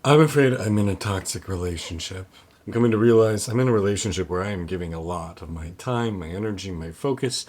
I'm afraid I'm in a toxic relationship. I'm coming to realize I'm in a relationship where I am giving a lot of my time, my energy, my focus,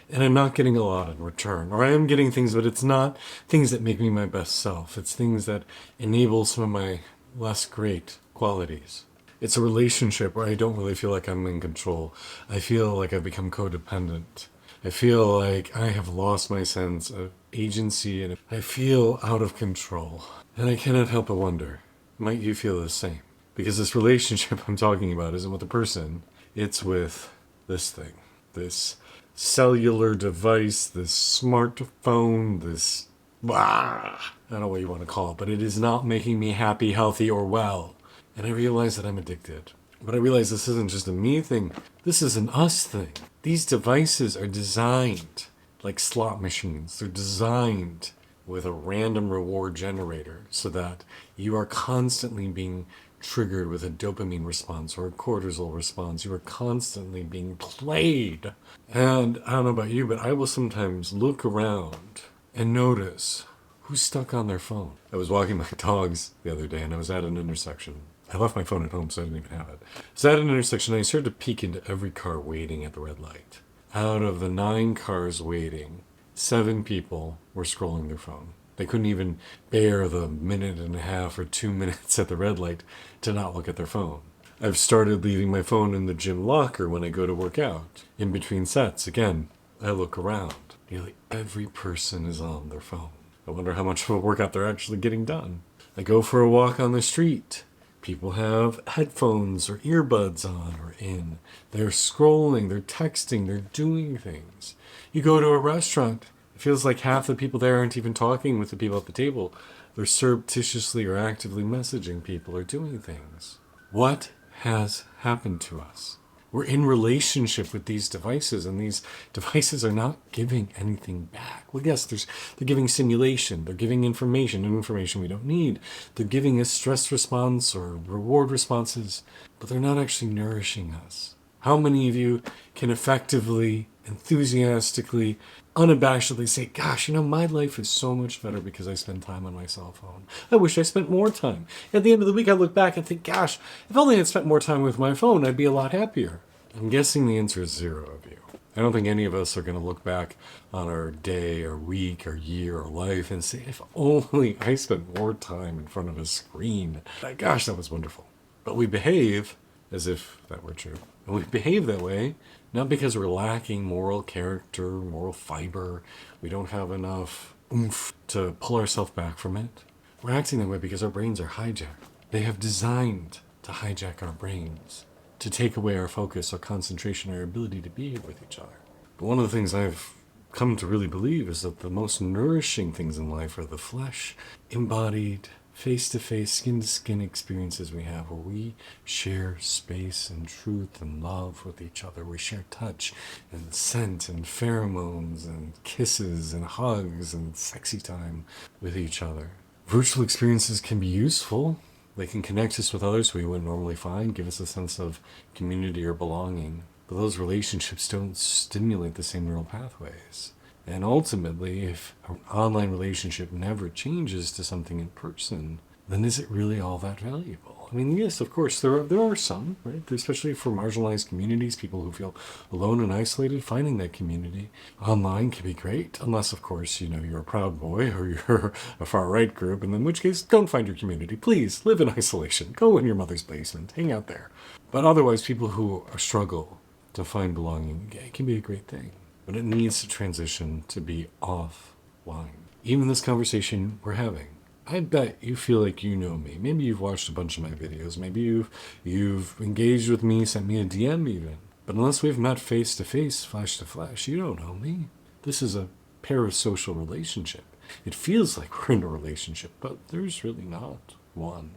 and I'm not getting a lot in return. Or I am getting things, but it's not things that make me my best self. It's things that enable some of my less great qualities. It's a relationship where I don't really feel like I'm in control. I feel like I've become codependent. I feel like I have lost my sense of agency and I feel out of control. And I cannot help but wonder, might you feel the same? Because this relationship I'm talking about isn't with a person, it's with this thing, this cellular device, this smartphone, this. I don't know what you want to call it, but it is not making me happy, healthy, or well. And I realize that I'm addicted. But I realize this isn't just a me thing, this is an us thing. These devices are designed like slot machines. They're designed with a random reward generator so that you are constantly being triggered with a dopamine response or a cortisol response. You are constantly being played. And I don't know about you, but I will sometimes look around and notice who's stuck on their phone. I was walking my dogs the other day and I was at an intersection. I left my phone at home, so I didn't even have it. I was at an intersection and I started to peek into every car waiting at the red light. Out of the 9 cars waiting, 7 people were scrolling their phone. They couldn't even bear the minute and a half or 2 minutes at the red light to not look at their phone. I've started leaving my phone in the gym locker when I go to work out. In between sets, again, I look around. Nearly every person is on their phone. I wonder how much of a workout they're actually getting done. I go for a walk on the street. People have headphones or earbuds on or in. They're scrolling, they're texting, they're doing things. You go to a restaurant, it feels like half the people there aren't even talking with the people at the table. They're surreptitiously or actively messaging people or doing things. What has happened to us? We're in relationship with these devices, and these devices are not giving anything back. Well, yes, they're giving stimulation, they're giving information we don't need. They're giving us stress response or reward responses, but they're not actually nourishing us. How many of you can effectively, enthusiastically, unabashedly say, gosh, my life is so much better because I spend time on my cell phone. I wish I spent more time. At the end of the week, I look back and think, gosh, if only I'd spent more time with my phone, I'd be a lot happier. I'm guessing the answer is 0 of you. I don't think any of us are going to look back on our day or week or year or life and say, if only I spent more time in front of a screen. Gosh, that was wonderful. But we behave as if that were true. And we behave that way not because we're lacking moral character, moral fiber, we don't have enough oomph to pull ourselves back from it. We're acting that way because our brains are hijacked. They have designed to hijack our brains, to take away our focus, our concentration, our ability to be here with each other. But one of the things I've come to really believe is that the most nourishing things in life are the flesh, embodied, face-to-face, skin-to-skin experiences we have where we share space and truth and love with each other. We share touch and scent and pheromones and kisses and hugs and sexy time with each other. Virtual experiences can be useful. They can connect us with others we wouldn't normally find, give us a sense of community or belonging. But those relationships don't stimulate the same neural pathways. And ultimately, if an online relationship never changes to something in person, then is it really all that valuable? I mean, yes, of course, there are some, right? Especially for marginalized communities, people who feel alone and isolated, finding that community online can be great, unless, of course, you're a Proud Boy or you're a far-right group, and in which case, don't find your community. Please, live in isolation. Go in your mother's basement. Hang out there. But otherwise, people who struggle to find belonging, it can be a great thing. But it needs to transition to be offline. Even this conversation we're having, I bet you feel like you know me. Maybe you've watched a bunch of my videos. Maybe you've engaged with me, sent me a DM even. But unless we've met face to face, flesh to flesh, you don't know me. This is a parasocial relationship. It feels like we're in a relationship, but there's really not one.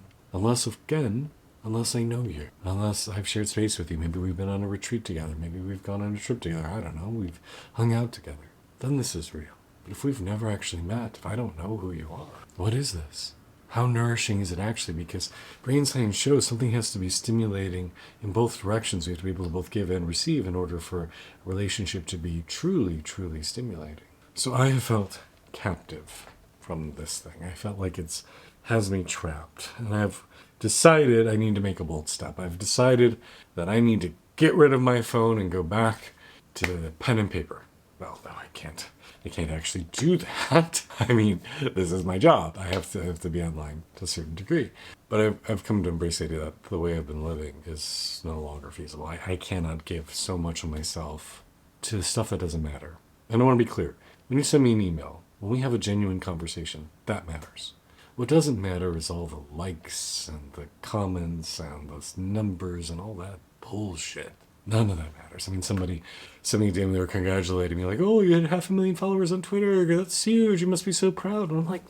Unless I know you, unless I've shared space with you, maybe we've been on a retreat together, maybe we've gone on a trip together, I don't know, we've hung out together, then this is real. But if we've never actually met, if I don't know who you are, what is this? How nourishing is it actually? Because brain science shows something has to be stimulating in both directions. We have to be able to both give and receive in order for a relationship to be truly, truly stimulating. So I have felt captive from this thing. I felt like it's has me trapped. And I've decided I need to make a bold step. I've decided that I need to get rid of my phone and go back to pen and paper. Well, no, I can't. I can't actually do that. I mean, this is my job. I have to be online to a certain degree. But I've come to embrace the idea that the way I've been living is no longer feasible. I cannot give so much of myself to stuff that doesn't matter. And I want to be clear. When you send me an email, when we have a genuine conversation, that matters. What doesn't matter is all the likes and the comments and those numbers and all that bullshit. None of that matters. I mean, somebody sent me a DM, they were congratulating me, like, oh, you had 500,000 followers on Twitter. That's huge. You must be so proud. And I'm like,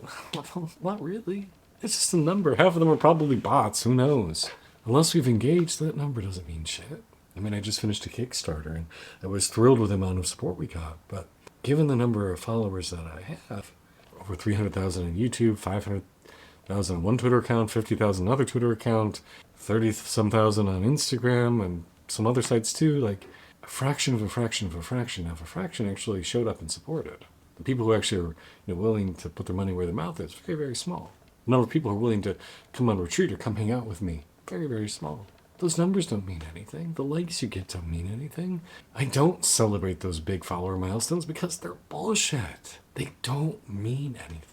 not really. It's just a number. Half of them are probably bots. Who knows? Unless we've engaged, that number doesn't mean shit. I mean, I just finished a Kickstarter, and I was thrilled with the amount of support we got. But given the number of followers that I have, over 300,000 on YouTube, 500,000 on one Twitter account, 50,000 on another Twitter account, 30-some thousand on Instagram, and some other sites too, like a fraction of a fraction of a fraction of a fraction actually showed up and supported. The people who actually are willing to put their money where their mouth is, very, very small. The number of people who are willing to come on retreat or come hang out with me, very, very small. Those numbers don't mean anything. The likes you get don't mean anything. I don't celebrate those big follower milestones because they're bullshit. They don't mean anything.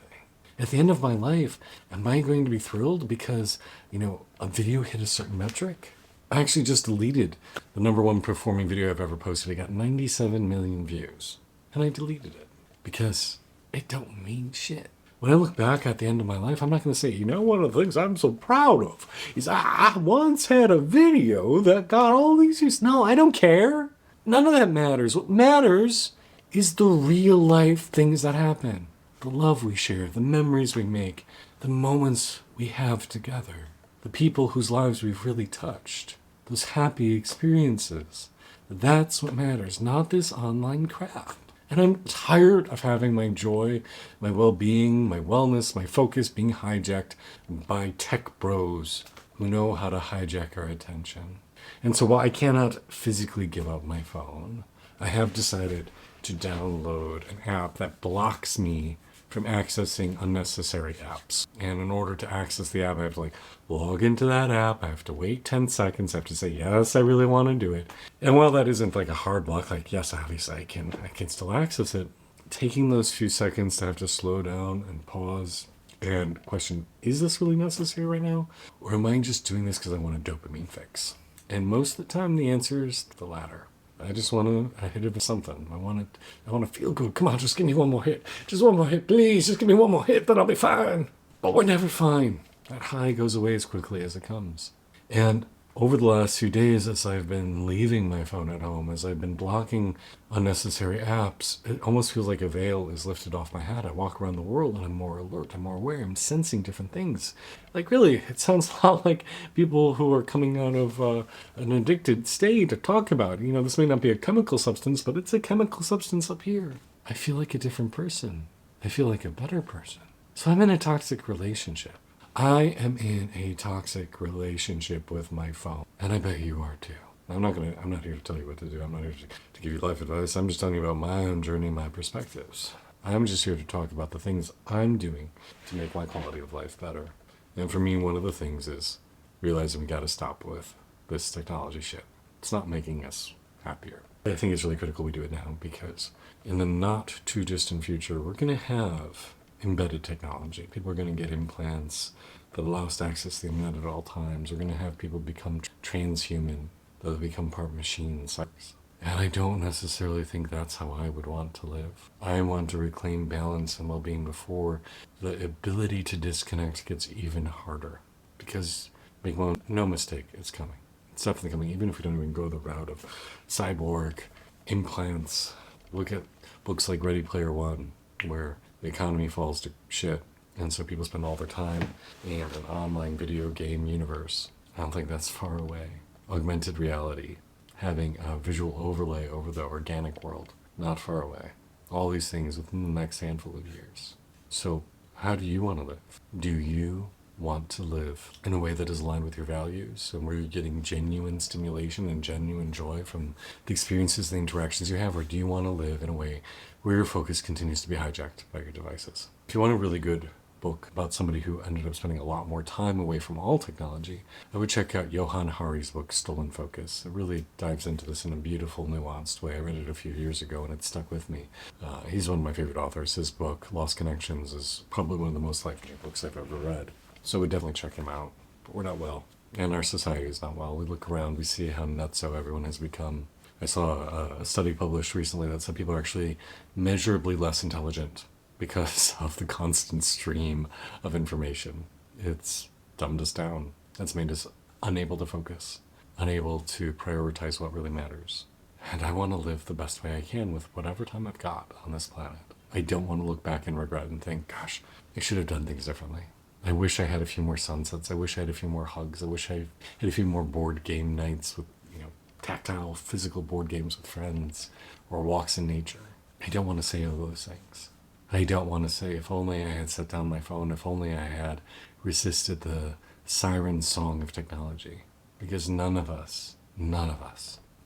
At the end of my life, am I going to be thrilled because, a video hit a certain metric? I actually just deleted the number one performing video I've ever posted. It got 97 million views. And I deleted it because it don't mean shit. When I look back at the end of my life, I'm not going to say, one of the things I'm so proud of is I once had a video that got all these views. No, I don't care. None of that matters. What matters is the real life things that happen. The love we share, the memories we make, the moments we have together, the people whose lives we've really touched, those happy experiences. That's what matters, not this online crap. And I'm tired of having my joy, my well-being, my wellness, my focus being hijacked by tech bros who know how to hijack our attention. And so while I cannot physically give up my phone, I have decided to download an app that blocks me from accessing unnecessary apps. And in order to access the app, I have to log into that app. I have to wait 10 seconds. I have to say, yes, I really want to do it. And while that isn't a hard block, yes, obviously I can still access it. Taking those few seconds to have to slow down and pause and question, is this really necessary right now? Or am I just doing this because I want a dopamine fix? And most of the time, the answer is the latter. I just want to hit it with something. I want to feel good. Come on, just give me one more hit. Just one more hit, please. Just give me one more hit, then I'll be fine. But we're never fine. That high goes away as quickly as it comes. And over the last few days, as I've been leaving my phone at home, as I've been blocking unnecessary apps, it almost feels like a veil is lifted off my head. I walk around the world and I'm more alert, I'm more aware, I'm sensing different things. Really, it sounds a lot like people who are coming out of an addicted state to talk about. This may not be a chemical substance, but it's a chemical substance up here. I feel like a different person. I feel like a better person. So I'm in a toxic relationship. I am in a toxic relationship with my phone, and I bet you are too. I'm not here to tell you what to do. I'm not here to give you life advice. I'm just telling you about my own journey, my perspectives. I'm just here to talk about the things I'm doing to make my quality of life better. And for me, one of the things is realizing we got to stop with this technology shit. It's not making us happier. I think it's really critical we do it now because in the not too distant future, we're going to have embedded technology. People are going to get implants that allow us to access the internet at all times. We're going to have people become transhuman, that will become part machines. And I don't necessarily think that's how I would want to live. I want to reclaim balance and well-being before the ability to disconnect gets even harder. Because, make no mistake, it's coming. It's definitely coming, even if we don't even go the route of cyborg, implants. Look at books like Ready Player One, where the economy falls to shit, and so people spend all their time in an online video game universe. I don't think that's far away. Augmented reality, having a visual overlay over the organic world, not far away. All these things within the next handful of years. So, how do you want to live? Do you want to live in a way that is aligned with your values and where you're getting genuine stimulation and genuine joy from the experiences, the interactions you have, or do you want to live in a way where your focus continues to be hijacked by your devices? If you want a really good book about somebody who ended up spending a lot more time away from all technology, I would check out Johann Hari's book, Stolen Focus. It really dives into this in a beautiful, nuanced way. I read it a few years ago and it stuck with me. He's one of my favorite authors. His book, Lost Connections, is probably one of the most life-changing books I've ever read. So we definitely check him out. But we're not well. And our society is not well. We look around, we see how nutso everyone has become. I saw a study published recently that said people are actually measurably less intelligent because of the constant stream of information. It's dumbed us down. It's made us unable to focus, unable to prioritize what really matters. And I want to live the best way I can with whatever time I've got on this planet. I don't want to look back and regret and think, gosh, I should have done things differently. I wish I had a few more sunsets. I wish I had a few more hugs. I wish I had a few more board game nights with, tactile, physical board games with friends or walks in nature. I don't want to say all those things. I don't want to say, if only I had set down my phone, if only I had resisted the siren song of technology. Because none of us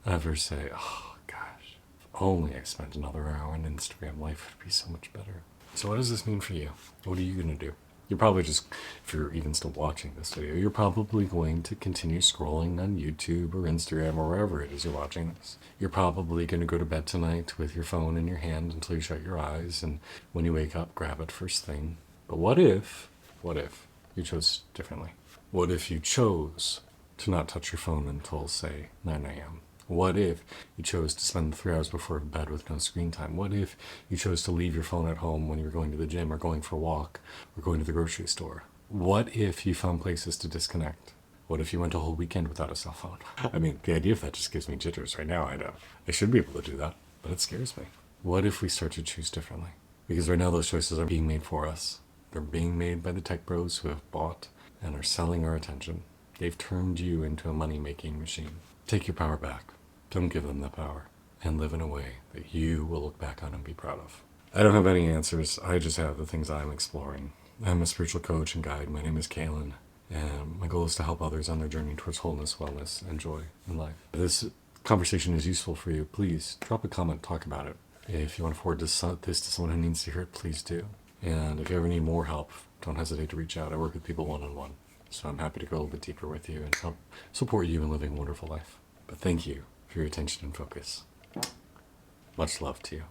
ever say, oh gosh, if only I spent another hour on Instagram, life would be so much better. So what does this mean for you? What are you going to do? You're probably just, if you're even still watching this video, you're probably going to continue scrolling on YouTube or Instagram or wherever it is you're watching this. You're probably going to go to bed tonight with your phone in your hand until you shut your eyes, and when you wake up, grab it first thing. But what if you chose differently? What if you chose to not touch your phone until, say, 9 a.m.? What if you chose to spend 3 hours before bed with no screen time? What if you chose to leave your phone at home when you were going to the gym or going for a walk or going to the grocery store? What if you found places to disconnect? What if you went a whole weekend without a cell phone? I mean, the idea of that just gives me jitters right now. I know I should be able to do that, but it scares me. What if we start to choose differently? Because right now those choices are being made for us. They're being made by the tech bros who have bought and are selling our attention. They've turned you into a money-making machine. Take your power back. Don't give them the power, and live in a way that you will look back on and be proud of. I don't have any answers. I just have the things I'm exploring. I'm a spiritual coach and guide. My name is Kalen, and my goal is to help others on their journey towards wholeness, wellness, and joy in life. If this conversation is useful for you, please drop a comment, talk about it. If you want to forward this to someone who needs to hear it, please do. And if you ever need more help, don't hesitate to reach out. I work with people one-on-one, so I'm happy to go a little bit deeper with you and help support you in living a wonderful life. But thank you for your attention and focus. Much love to you.